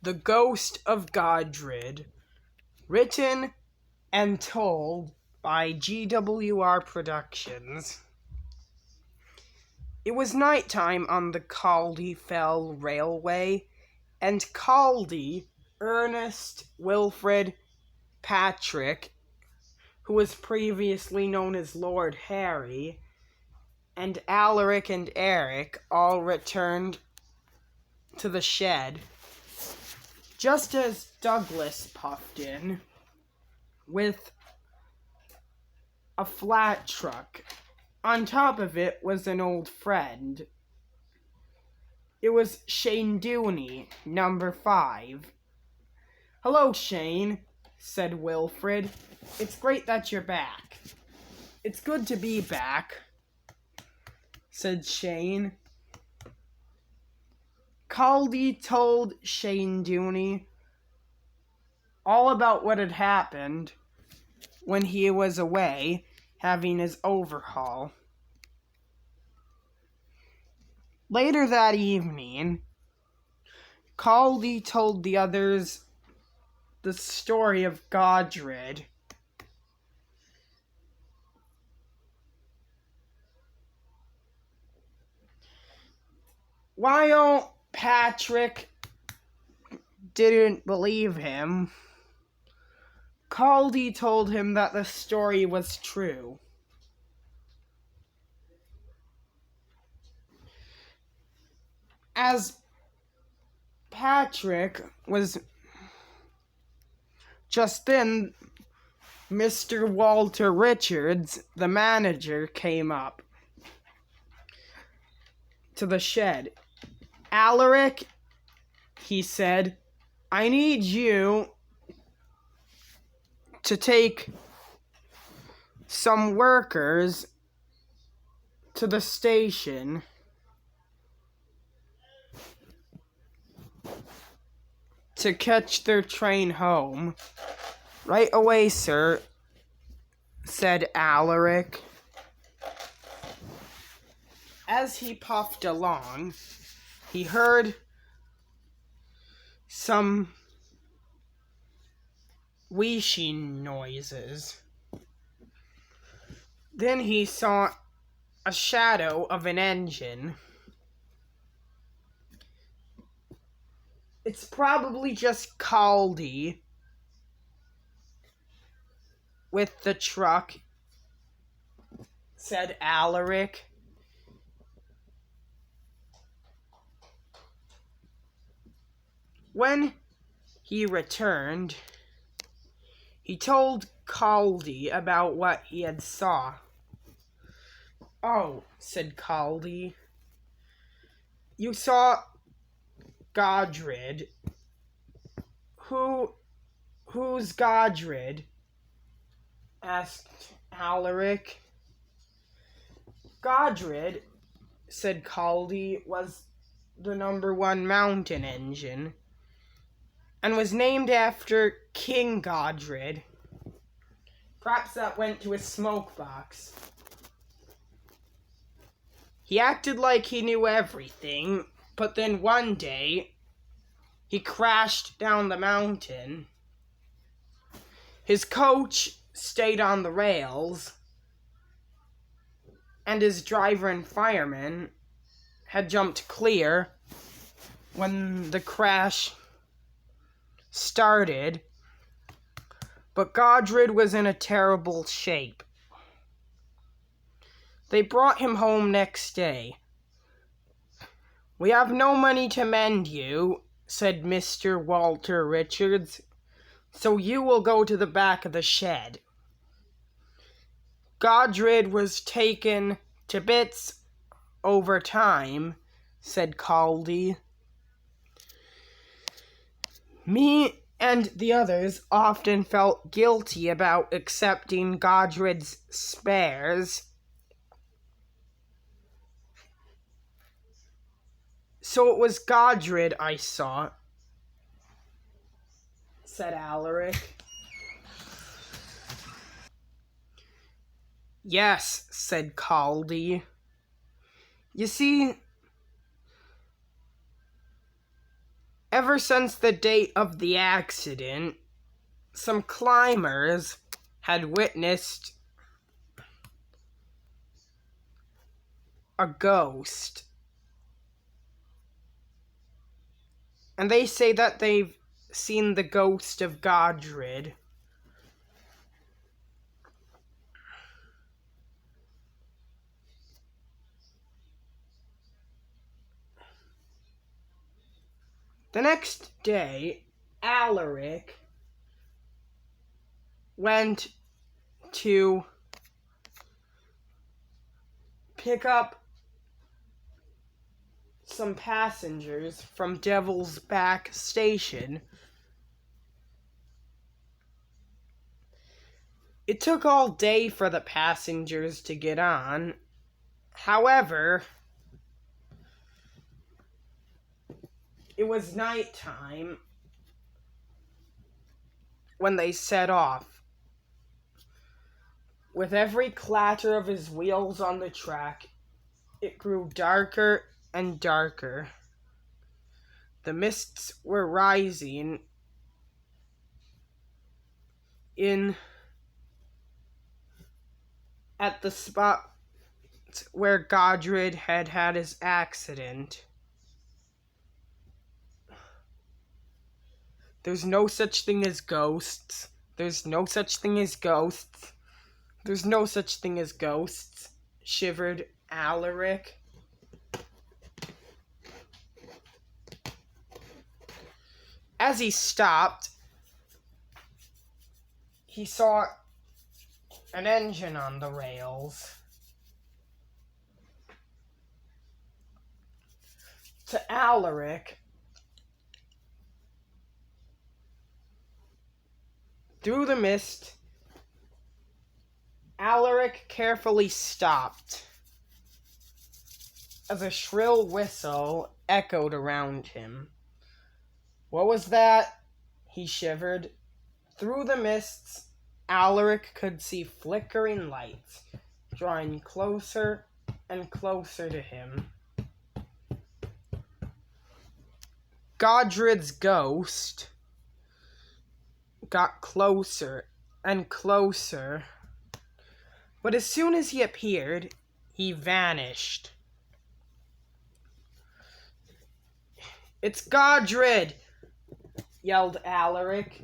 The Ghost of Godred, written and told by GWR Productions. It was nighttime on the Caldy Fell Railway, and Caldy, Ernest, Wilfred, Patrick, who was previously known as Lord Harry, and Alaric and Eric all returned to the shed, just as Douglas puffed in with a flat truck. On top of it was an old friend. It was Shane Dooney, number 5. "Hello, Shane," said Wilfred. "It's great that you're back." "It's good to be back," said Shane. Caldy told Shane Dooney all about what had happened when he was away having his overhaul. Later that evening, Caldy told the others the story of Godred. While Patrick didn't believe him, Caldy told him that the story was true. As Patrick was just then, Mr. Walter Richards, the manager, came up to the shed. "Alaric," he said, "I need you to take some workers to the station to catch their train home." "Right away, sir," said Alaric. As he puffed along, he heard some wheezing noises. Then he saw a shadow of an engine. "It's probably just Caldy with the truck," said Alaric. When he returned, he told Caldy about what he had saw. "Oh," said Caldy, "you saw Godred." Who's Godred?" asked Alaric. "Godred," said Caldy, "was the number 1 mountain engine, and was named after King Godred. Perhaps that went to his smoke box. He acted like he knew everything, but then one day, he crashed down the mountain. His coach stayed on the rails, and his driver and fireman had jumped clear when the crash started, but Godred was in a terrible shape. They brought him home next day. "We have no money to mend you," said Mr. Walter Richards, "so you will go to the back of the shed." "Godred was taken to bits over time," said Caldy. "Me and the others often felt guilty about accepting Godred's spares. So it was Godred I saw," said Alaric. "Yes," said Caldy. "You see, Ever since the date of the accident, some climbers had witnessed a ghost. And they say that they've seen the ghost of Godred. The next day, Alaric went to pick up some passengers from Devil's Back Station. It took all day for the passengers to get on. However, it was nighttime when they set off. With every clatter of his wheels on the track, it grew darker and darker. The mists were rising in at the spot where Godred had had his accident. There's no such thing as ghosts. There's no such thing as ghosts. There's no such thing as ghosts, shivered Alaric. As he stopped, he saw an engine on the rails. To Alaric, through the mist, Alaric carefully stopped as a shrill whistle echoed around him. What was that? He shivered. Through the mists, Alaric could see flickering lights, drawing closer and closer to him. Godred's ghost got closer and closer, but as soon as he appeared, he vanished. "It's Godred!" yelled Alaric,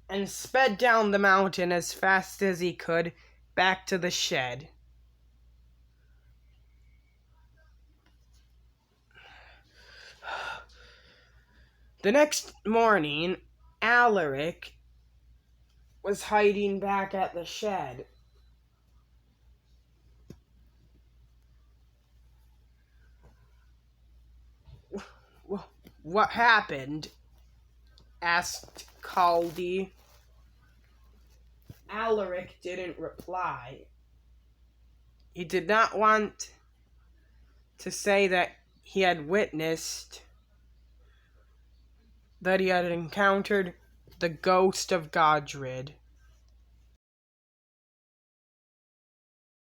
and sped down the mountain as fast as he could back to the shed. The next morning, Alaric was hiding back at the shed. "What happened?" asked Caldy. Alaric didn't reply. He did not want to say that he had witnessed, that he had encountered the ghost of Godred.